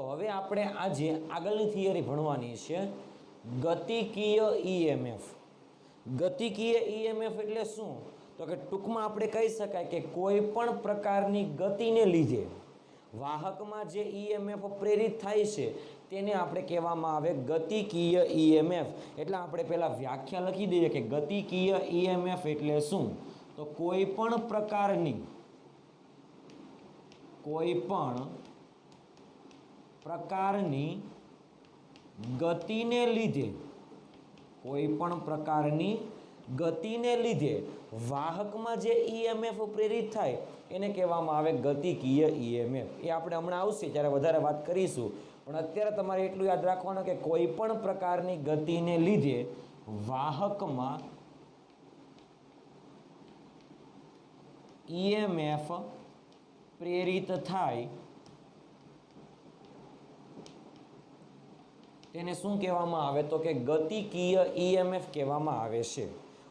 હવે આપણે આજે આગળની થિયરી ભણવાની છે ગતિકીય ઈએમએફ। ગતિકીય ઈએમએફ એટલે શું? તો કે ટૂંકમાં આપણે કહી શકાય કે કોઈ પણ પ્રકારની ગતિને લીધે વાહકમાં જે ઈએમએફ પ્રેરિત થાય છે તેને આપણે કહેવામાં આવે ગતિકીય ઈએમએફ। એટલે આપણે પહેલા વ્યાખ્યા લખી દઈએ કે ગતિકીય ઈએમએફ એટલે શું? તો કોઈ પણ પ્રકારની ગતિને લીધે વાહકમાં જે ઈએમએફ પ્રેરિત થાય એને કહેવામાં આવે ગતિકીય ઈએમએફ। એ આપણે હમણાં આવશે ત્યારે વધારે વાત કરીશું, પણ અત્યારે તમારે એટલું યાદ રાખવાનું કે કોઈ પણ પ્રકારની ગતિને લીધે વાહકમાં ઈએમએફ પ્રેરિત થાય તેને શું કહેવામાં આવે? તો કે ગતિકીય ઈએમએફ કહેવામાં આવે છે।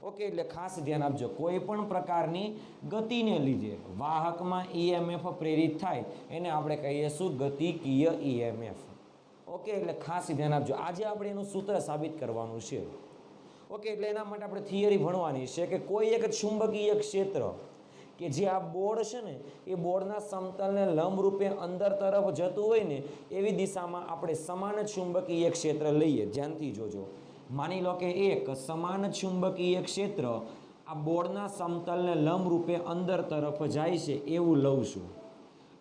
ઓકે, એટલે ખાસ ધ્યાન આપજો, કોઈ પણ પ્રકારની ગતિને લીધે વાહકમાં ઈએમએફ પ્રેરિત થાય એને આપણે કહીશું ગતિકીય ઈએમએફ। ઓકે, એટલે ખાસ ધ્યાન આપજો, આજે આપણે એનું સૂત્ર સાબિત કરવાનું છે। ઓકે, એટલે એના માટે આપણે થિયરી ભણવાની છે કે કોઈ એક ચુંબકીય ક્ષેત્ર કે જે આ બોર્ડ છે ને એ બોર્ડના સમતલને લંબ રૂપે અંદર તરફ જતું હોય ને એવી દિશામાં આપણે સમાન ચુંબકીય ક્ષેત્ર લઈએ। ધ્યાનથી જોજો, માની લો કે એક સમાન ચુંબકીય ક્ષેત્ર આ બોર્ડના સમતલને લંબ રૂપે અંદર તરફ જાય છે એવું લઉં છું।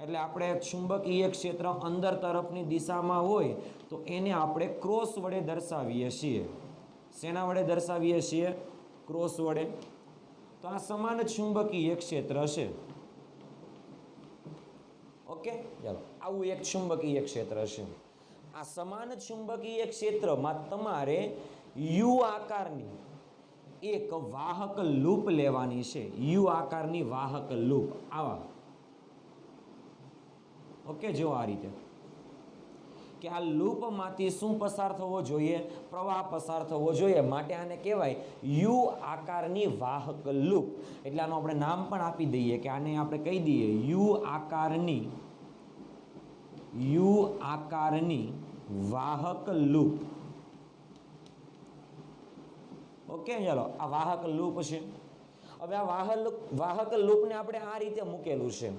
એટલે આપણે ચુંબકીય ક્ષેત્ર અંદર તરફની દિશામાં હોય તો એને આપણે ક્રોસ વડે દર્શાવીએ છીએ। શેના વડે દર્શાવીએ છીએ? ક્રોસ વડે। તો આ સમાન ચુંબકીય ક્ષેત્ર છે। ઓકે, ચાલો, આવું એક ચુંબકીય ક્ષેત્ર છે। આ સમાન ચુંબકીય ક્ષેત્રમાં તમારે યુ આકારની એક વાહક લૂપ લેવાની છે। યુ આકારની વાહક લૂપ આવા, ઓકે, જો આ રીતે કે આ લૂપમાંથી શું પસાર થવો જોઈએ? પ્રવાહ પસાર થવો જોઈએ, માટે આને કહેવાય યુ આકારની વાહક લૂપ। એટલે આનું આપણે નામ પણ આપી દઈએ કે આને આપણે કહી દઈએ યુ આકારની વાહક લૂપ। ઓકે, ચાલો, આ વાહક લૂપ છે। હવે આ વાહક લૂપને આપણે આ રીતે મૂકેલું છે,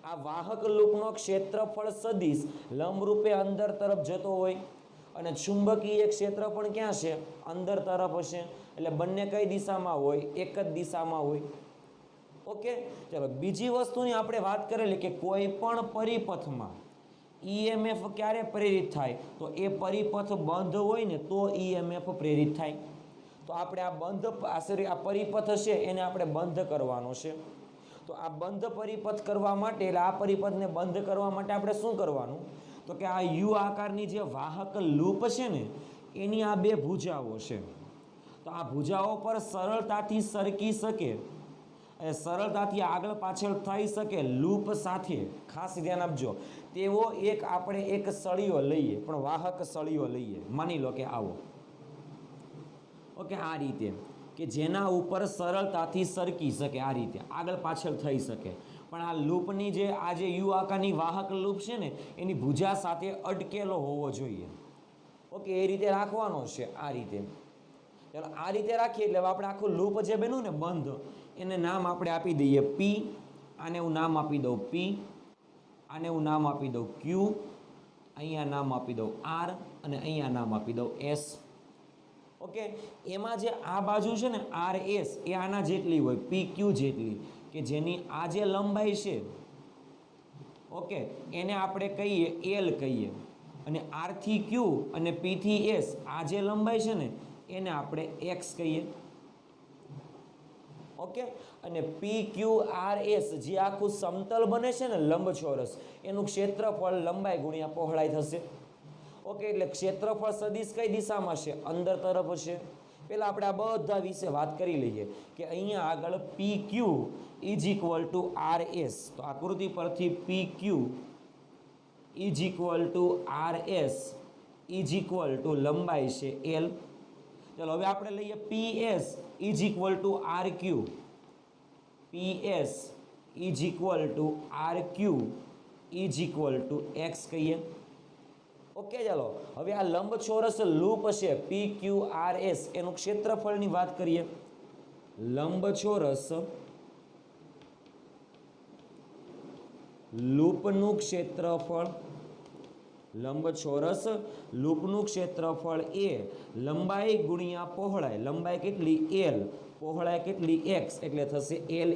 આ વાહક લૂપનો ક્ષેત્રફળ સદિશ લંબરૂપે અંદર તરફ જતો હોય અને ચુંબકીય ક્ષેત્ર પણ ક્યાં છે? અંદર તરફ હશે। એટલે બંને કઈ દિશામાં હોય? એક જ દિશામાં હોય। ઓકે, ચલો, બીજી વસ્તુની આપણે વાત કરેલી કે કોઈ પણ પરિપથમાં ઈએમએફ ક્યારે પ્રેરિત થાય? તો એ પરિપથ બંધ હોય ને તો ઈએમએફ પ્રેરિત થાય। તો આપણે આ પરિપથ છે એને આપણે બંધ કરવાનો છે। તો આ બંધ પરિપથ કરવા માટે, એટલે આ પરિપથને બંધ કરવા માટે આપણે શું કરવાનું? તો કે આ યુ આકારની જે વાહક લૂપ છે ને એની આ બે ભુજાઓ છે, તો આ ભુજાઓ પર સરળતાથી સરકી શકે અને સરળતાથી આગળ પાછળ થઈ શકે લૂપ સાથે, ખાસ ધ્યાન આપજો, તેવો આપણે એક સળિયો લઈએ, પણ વાહક સળિયો લઈએ, માની લો કે આવો, ઓકે, આ રીતે કે જેના ઉપર સરળતાથી સરકી શકે, આ રીતે આગળ પાછળ થઈ શકે, પણ આ લૂપની જે આ જે યુ આકારની વાહક લૂપ છે ને એની ભુજા સાથે અટકેલો હોવો જોઈએ। ઓકે, એ રીતે રાખવાનો છે, આ રીતે। ચાલો, આ રીતે રાખીએ એટલે આપણે આખું લૂપ જે બન્યું ને બંધ, એને નામ આપણે આપી દઈએ પી, આને હું નામ આપી દઉં પી, આને હું નામ આપી દઉં ક્યુ, અહીંયા નામ આપી દઉં આર અને અહીંયા નામ આપી દઉં એસ। ઓકે, એમાં જે આ બાજુ છે ને આર એસ એ આના જેટલી હોય, પી ક્યુ જેટલી, કે જેની આ જે લંબાઈ છે, ઓકે, એને આપણે કહીએ એલ કહીએ, અને આર થી ક્યુ અને પી થી એસ આ જે લંબાઈ છે ને એને આપણે એક્સ કહીએ। ઓકે, અને પી ક્યુ આર એસ જે આખું સમતલ બને છે ને લંબચોરસ, એનું ક્ષેત્રફળ લંબાઈ ગુણ્યા પહોળાઈ થશે। ઓકે, એટલે ક્ષેત્રફળ સદિશ કઈ દિશામાં છે? અંદર તરફ હશે। પહેલા આપણે આ બધા વિશે વાત કરી લઈએ કે અહીંયા આગળ P Q is equal to R S, તો આકૃતિ પરથી P Q is equal to R S is equal to લંબાઈ છે એલ। ચલો, હવે આપણે લઈએ P S is equal to R Q, P S is equal to R Q is equal to X કહીએ। ઓકે ચાલો હવે આ લંબચોરસ લૂપ છે PQRS એનું ક્ષેત્રફળની વાત કરીએ. લંબચોરસ લૂપનું ક્ષેત્રફળ, લંબચોરસ લૂપનું ક્ષેત્રફળ એ લંબાઈ ગુણ્યા પહોળાઈ, લંબાઈ કેટલી l, પહોળાઈ કેટલી x, એટલે થશે l ×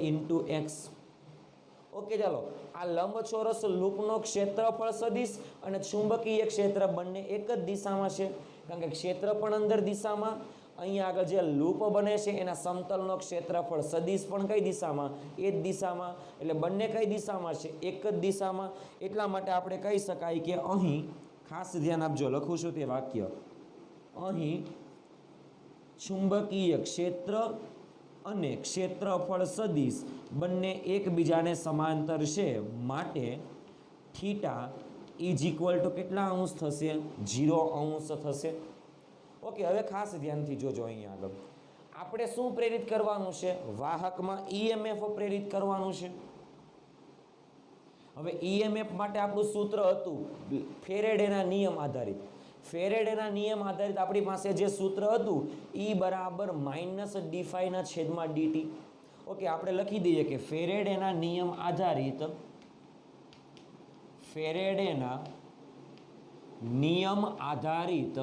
x. ઓકે ચાલો આ લંબચોરસ લૂપનો ક્ષેત્રફળ સદિશ અને ચુંબકીય ક્ષેત્ર બંને એક જ દિશામાં છે, કારણ કે ક્ષેત્ર પણ અંદર દિશામાં, અહીંયા આગળ જે લૂપ બને છે એના સમતલનો ક્ષેત્રફળ સદિશ પણ કઈ દિશામાં, એ જ દિશામાં, એટલે બંને કઈ દિશામાં છે, એક જ દિશામાં. એટલા માટે આપણે કહી શકાય કે અહીં ખાસ ધ્યાન આપજો, લખું છું તે વાક્ય, અહીં ચુંબકીય ક્ષેત્ર અને ક્ષેત્રફળ સદિશ બંને એકબીજાને સમાંતર છે, માટે થીટા ઇઝ ઇક્વલ ટુ કેટલા અંશ થશે, 0 અંશ થશે. ઓકે હવે ખાસ ધ્યાનથી જોજો, અહીંયા આગળ આપણે શું પ્રેરિત કરવાનું છે, વાહકમાં EMF પ્રેરિત કરવાનું છે. હવે EMF માટે આપણું સૂત્ર હતું ફેરેડેના નિયમ આધારિત. ફેરેડેના નિયમ આધારિત આપણી પાસે જે સૂત્ર હતું E બરાબર -d∅/dt. ઓકે આપણે લખી દઈએ કે ફેરેડેના નિયમ આધારિત, ફેરેડેના નિયમ આધારિત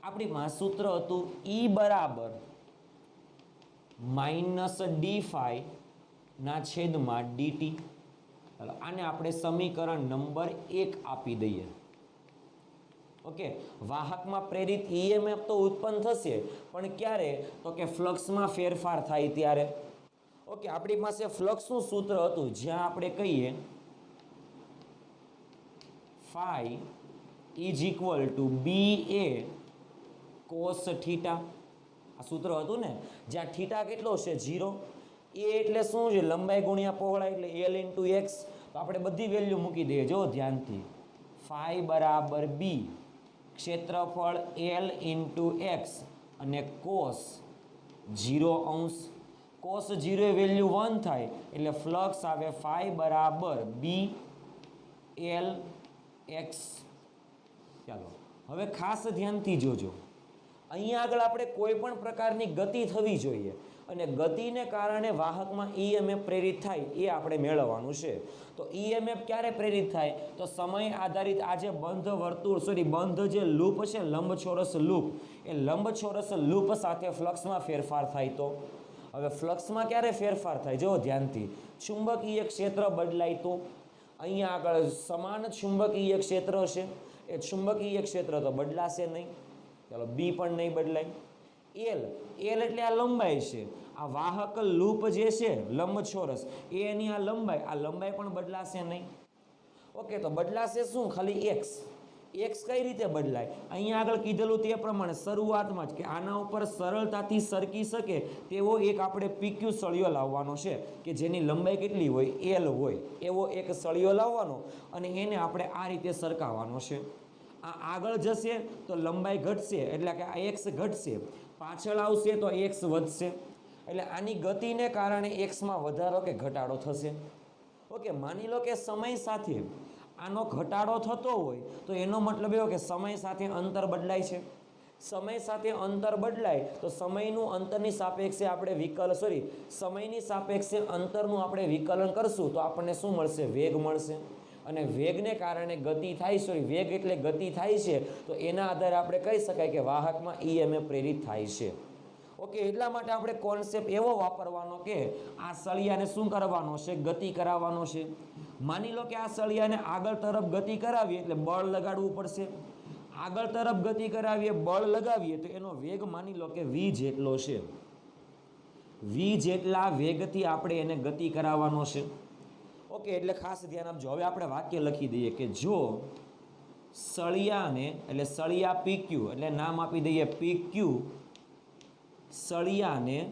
આપણી પાસે સૂત્ર હતું E બરાબર -d∅/dt. ચાલો આને આપણે સમીકરણ નંબર 1 આપી દઈએ. ઓકે વાહકમાં પ્રેરિત EMF તો ઉત્પન્ન થશે, પણ ક્યારે, તો કે ફ્લક્સમાં ફેરફાર થાય ત્યારે. ઓકે આપણી પાસે ફ્લક્સનું સૂત્ર હતું જ્યાં આપણે કહીએ phi is equal two BA cos theta. આ સૂત્ર હતું ને, જ્યાં થીટા કેટલો છે 0, એ એટલે શું છે, લંબાઈ ગુણ્યા પહોળાઈ, એટલે l × x. તો આપણે બધી વેલ્યુ મૂકી દઈએ, જો ધ્યાનથી, phi બરાબર b, ક્ષેત્રફળ l × x અને cos 0 અંશ, cos 0 એ વેલ્યુ 1 થાય, એટલે ફ્લક્સ આવે phi બરાબર b l x. ચાલો હવે ખાસ ધ્યાનથી જોજો, અહીંયા આગળ આપણે કોઈ પણ પ્રકારની ગતિ થવી જોઈએ, અને ગતિને કારણે વાહકમાં EMF પ્રેરિત થાય એ આપણે મેળવવાનું છે. તો EMF ક્યારે પ્રેરિત થાય, તો સમય આધારિત આ જે બંધ વર્તુળ, બંધ જે લૂપ છે, લંબચોરસ લૂપ, એ લંબચોરસ લૂપ સાથે ફ્લક્સમાં ફેરફાર થાય. તો હવે ફ્લક્સમાં ક્યારે ફેરફાર થાય, જો ધ્યાનથી, ચુંબકીય ક્ષેત્ર બદલાય તો અહીંયા આગળ સમાન ચુંબકીય ક્ષેત્ર છે, એ ચુંબકીય ક્ષેત્ર તો બદલાશે નહીં. ચાલો બી પણ નહીં બદલાય. એલ એટલે આ લંબાઈ છે, આ વાહક લૂપ જે છે લંબચોરસ, એની આ લંબાઈ પણ બદલાશે નહીં. ઓકે તો બદલાશે શું, ખાલી એક્સ. એક્સ કઈ રીતે બદલાય, અહીંયા આગળ કીધેલું તે પ્રમાણે શરૂઆતમાં જ કે આના ઉપર સરળતાથી સરકી શકે તેવો એક આપણે PQ સળિયો લાવવાનો છે, કે જેની લંબાઈ કેટલી હોય, એલ હોય, એવો એક સળિયો લાવવાનો, અને એને આપણે આ રીતે સરકાવવાનો છે. આ આગળ જશે તો લંબાઈ ઘટશે, એટલે કે આ એક્સ ઘટશે, પાછળ આવશે તો એક્સ વધશે, એટલે આની ગતિને કારણે એક્સમાં વધારો કે ઘટાડો થશે. ઓકે માની લો કે સમય સાથે આનો ઘટાડો થતો હોય તો એનો મતલબ એવો કે સમય સાથે અંતર બદલાય છે. સમય સાથે અંતર બદલાય તો સમયનું અંતરની સાપેક્ષે આપણે સમયની સાપેક્ષે અંતરનું આપણે વિકલન કરશું તો આપણને શું મળશે, વેગ મળશે. અને વેગને કારણે ગતિ થાય, વેગ એટલે ગતિ થાય છે, તો એના આધારે આપણે કહી શકાય કે વાહકમાં EMF પ્રેરિત થાય છે. ઓકે એટલા માટે આપણે કોન્સેપ્ટ એવો વાપરવાનો કે આ સળિયાને શું કરવાનો છે, ગતિ કરાવવાનો છે. માની લો કે આ સળિયાને આગળ તરફ ગતિ કરાવીએ એટલે બળ લગાડવું પડશે. આગળ તરફ ગતિ કરાવીએ, બળ લગાવીએ તો એનો વેગ માની લો કે v જેટલો છે. v જેટલા વેગથી આપણે એને ગતિ કરાવવાનો છે. ઓકે એટલે ખાસ ધ્યાન આપજો. હવે આપણે વાક્ય લખી દઈએ કે જો સળિયાને, એટલે સળિયા PQ, એટલે નામ આપી દઈએ PQ, સળિયાને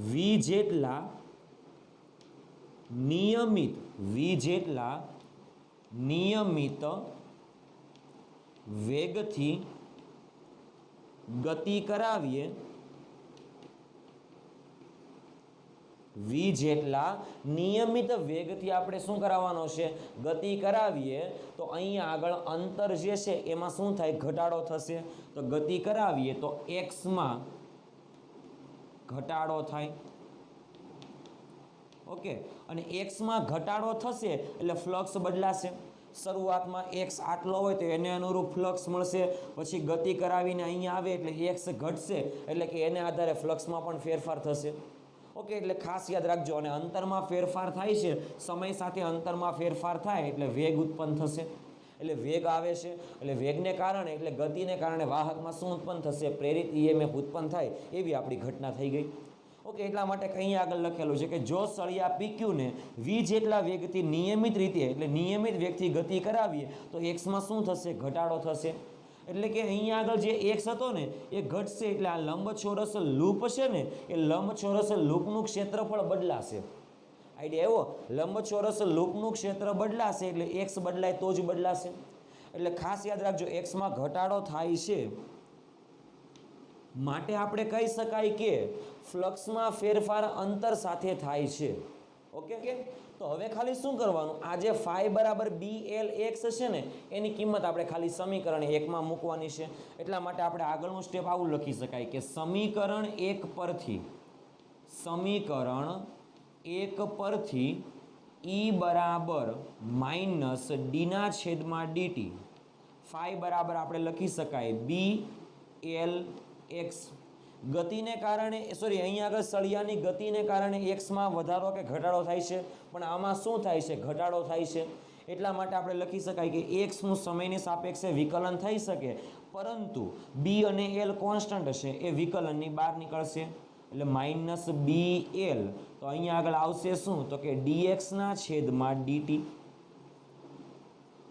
v જેટલા નિયમિત વેગથી ગતિ કરાવીએ, v જેટલા નિયમિત વેગથી આપણે શું કરાવવાનો છે, ગતિ કરાવીએ તો અહીંયા આગળ અંતર જે છે એમાં શું થાય, ઘટાડો થશે. તો ગતિ કરાવીએ તો x માં ઘટાડો થાય. ઓકે, અને x માં ઘટાડો થશે એટલે ફ્લક્સ બદલાશે. શરૂઆતમાં x આટલો હોય તો એને અનુરૂપ ફ્લક્સ મળશે, પછી ગતિ કરાવીને અહીંયા આવે એટલે x ઘટશે એટલે કે એને આધારે ફ્લક્સમાં પણ ફેરફાર થશે. ઓકે, એટલે ખાસ યાદ રાખજો. અને અંતરમાં ફેરફાર થાય છે, સમય સાથે અંતરમાં ફેરફાર થાય એટલે વેગ ઉત્પન્ન થશે. એટલે વેગ આવે છે એટલે વેગને કારણે એટલે ગતિને કારણે વાહકમાં શું ઉત્પન્ન થશે, પ્રેરિત EMF ઉત્પન્ન થાય એવી આપણી ઘટના થઈ ગઈ. ઓકે, એટલા માટે કંઈ આગળ લખેલું છે કે જો સળિયા PQ ને v જેટલા વેગથી નિયમિત રીતે એટલે નિયમિત વેગથી ગતિ કરાવીએ તો x માં શું થશે, ઘટાડો થશે. એટલે કે અહીંયા આગળ જે x હતો ને એ ઘટશે એટલે આ લંબચોરસ લૂપ છે ને એ લંબચોરસ લૂપનું ક્ષેત્રફળ બદલાશે. આઈડિયા એવો, લંબચોરસ લૂપનું ક્ષેત્ર બદલાશે એટલે x બદલાય તો જ બદલાશે. એટલે ખાસ યાદ રાખજો, x માં ઘટાડો થાય છે માટે આપણે કહી શકાય કે ફ્લક્સમાં ફેરફાર અંતર સાથે થાય છે. ઓકે, તો હવે ખાલી શું કરવાનું, આ જે phi બરાબર BLX છે ને એની કિંમત આપણે ખાલી સમીકરણ 1 માં મૂકવાની છે. એટલા માટે આપણે આગળનું સ્ટેપ આવું લખી શકાય કે સમીકરણ 1 પરથી E બરાબર માઇનસ ડીના છેદમાં dt, phi બરાબર આપણે લખી શકાય BLX. ગતિને કારણે અહીંયા આગળ સળિયાની ગતિને કારણે x માં વધારો કે ઘટાડો થાય છે, પણ આમાં શું થાય છે, ઘટાડો થાય છે. એટલા માટે આપણે લખી શકાય કે x નું સમયની સાપેક્ષે વિકલન થઈ શકે, પરંતુ b અને l કોન્સ્ટન્ટ હશે, એ વિકલનની બહાર નીકળશે એટલે માઇનસ BL. તો અહીંયા આગળ આવશે શું, તો કે dx ના છેદમાં dt.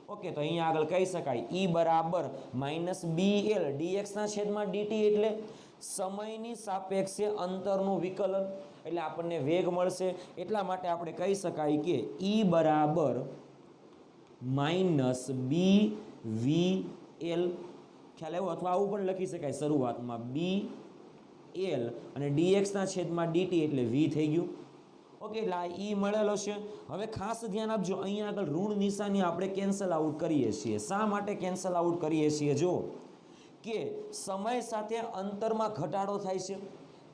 ઓકે, તો અહીંયા આગળ કહી શકાય E બરાબર માઇનસ BL dx ના છેદમાં dt એટલે સમયની સાપેક્ષે અંતરનું વિકલન, એટલે આપણને વેગ મળશે. એટલા માટે આપણે કહી શકાય કે E બરાબર માઇનસ BVL, ખ્યાલ આવ્યો, અથવા આવું પણ લખી શકાય શરૂઆતમાં BL અને dx ના છેદમાં dt એટલે v થઈ ગયું. ઓકે, એટલે આ E મળેલો છે. હવે ખાસ ધ્યાન આપજો, અહીંયા આગળ ઋણ નિશાની આપણે કેન્સલ આઉટ કરીએ છીએ. શા માટે કેન્સલ આઉટ કરીએ છીએ, જો કે સમય સાથે અંતરમાં ઘટાડો થાય છે.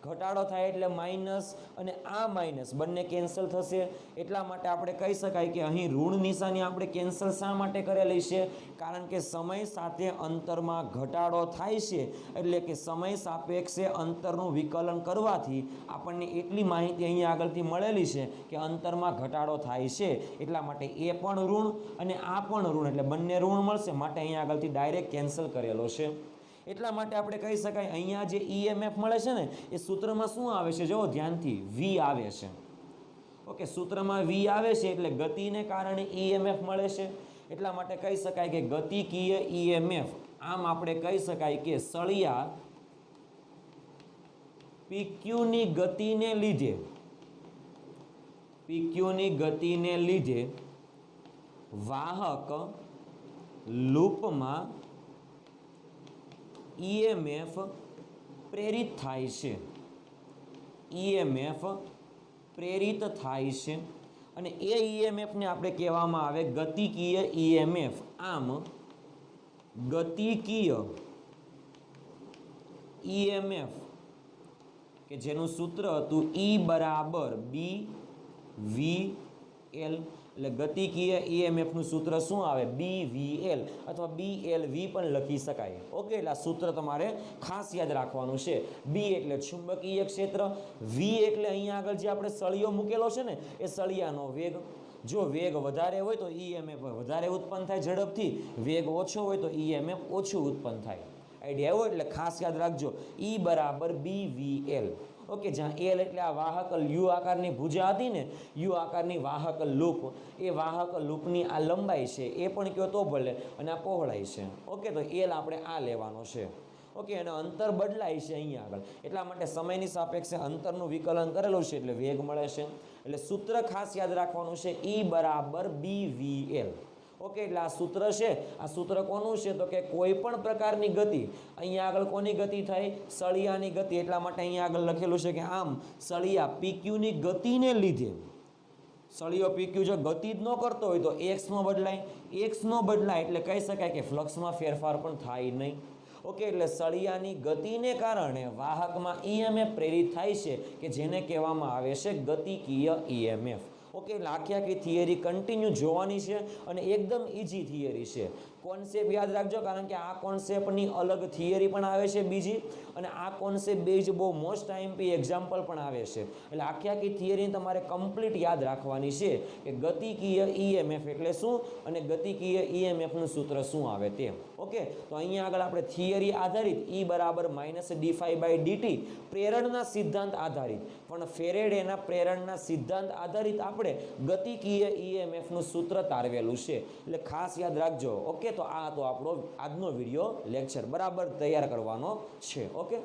ઘટાડો થાય એટલે માઇનસ અને આ માઇનસ બંને કેન્સલ થશે. એટલા માટે આપણે કહી શકાય કે અહીં ઋણ નિશાની આપણે કેન્સલ શા માટે કરેલી છે, કારણ કે સમય સાથે અંતરમાં ઘટાડો થાય છે. એટલે કે સમય સાપેક્ષે અંતરનું વિકલન કરવાથી આપણને એટલી માહિતી અહીંયા આગળથી મળેલી છે કે અંતરમાં ઘટાડો થાય છે. એટલા માટે એ પણ ઋણ અને આ પણ ઋણ એટલે બંને ઋણ મળશે, માટે અહીંયા આગળથી ડાયરેક્ટ કેન્સલ કરેલો છે. એટલા માટે આપણે કહી શકાય અહીંયા જે EMF મળે છે ને એ સૂત્રમાં શું આવે છે, જો ધ્યાનથી v આવે છે. ઓકે, સૂત્રમાં v આવે છે એટલે ગતિને કારણે EMF મળે છે. એટલા માટે કહી શકાય કે ગતિકીય EMF, આમ આપણે કહી શકાય કે સળિયા PQ ની ગતિને લીધે વાહક લૂપમાં EMF પ્રેરિત થાય છે. EMF પ્રેરિત થાય છે અને એ EMF ને આપણે કહેવામાં આવે ગતિકીય EMF. આમ ગતિકીય EMF કે જેનું સૂત્ર હતું E બરાબર BVL, એટલે ગતિકીય EMF નું સૂત્ર શું આવે, BVL અથવા BLV પણ લખી શકાય. ઓકે, એટલે આ સૂત્ર તમારે ખાસ યાદ રાખવાનું છે. B એટલે ચુંબકીય ક્ષેત્ર, V એટલે અહીંયા આગળ જે આપણે સળિયો મૂકેલો છે ને એ સળિયાનો વેગ. જો વેગ વધારે હોય તો EMF વધારે ઉત્પન્ન થાય ઝડપથી, વેગ ઓછો હોય તો EMF ઓછું ઉત્પન્ન થાય. આઈડિયા એવો, એટલે ખાસ યાદ રાખજો E બરાબર BVL. ઓકે, જ્યાં L એટલે આ વાહક U આકારની ભુજા હતી ને, U આકારની વાહક લૂપ, એ વાહક લૂપની આ લંબાઈ છે એ પણ કયો તો ભલે, અને આ પહોળાઈ છે. ઓકે, તો L આપણે આ લેવાનો છે. ઓકે, અને અંતર બદલાય છે અહીંયા આગળ, એટલા માટે સમયની સાપેક્ષે અંતરનું વિકલન કરેલું છે એટલે વેગ મળે છે. એટલે સૂત્ર ખાસ યાદ રાખવાનું છે E બરાબર BVL. ઓકે, એટલે આ સૂત્ર છે, આ સૂત્ર કોનું છે તો કે કોઈ પણ પ્રકારની ગતિ, અહીંયા આગળ કોની ગતિ થાય, સળિયાની ગતિ, એટલા માટે અહીંયા આગળ લખેલું છે કે આમ સળિયા PQ ની ગતિને લીધે, સળિયો PQ જો ગતિ જ ન કરતો હોય તો એક્સમાં બદલાય, એક્સ નો બદલાય એટલે કહી શકાય કે ફ્લક્સમાં ફેરફાર પણ થાય નહીં. ઓકે, એટલે સળિયાની ગતિને કારણે વાહકમાં EMF પ્રેરિત થાય છે કે જેને કહેવામાં આવે છે ગતિકીય EMF. ઓકે, એટલે આખી થિયરી કન્ટિન્યુ જોવાની છે અને એકદમ ઇઝી થિયરી છે. કોન્સેપ્ટ યાદ રાખજો, કારણ કે આ કોન્સેપ્ટની અલગ થિયરી પણ આવે છે બીજી, અને આ કોન્સેપ્ટ બેઝ બહુ મોસ્ટ IMP એક્ઝામ્પલ પણ આવે છે. એટલે આખી થિયરી તમારે કમ્પ્લીટ યાદ રાખવાની છે કે ગતિકીય EMF એટલે શું અને ગતિકીય EMFનું સૂત્ર શું આવે તે. ઓકે, તો અહીંયા આગળ આપણે થિયરી આધારિત E બરાબર -dϕ/dt પ્રેરણના સિદ્ધાંત આધારિત, પણ ફેરેડેના પ્રેરણના સિદ્ધાંત આધારિત આપણે ગતિકીય EMFનું સૂત્ર તારવેલું છે. એટલે ખાસ યાદ રાખજો. ઓકે, તો આ તો આપણો આજનો વિડીયો લેક્ચર બરાબર તૈયાર કરવાનો છે. ઓકે.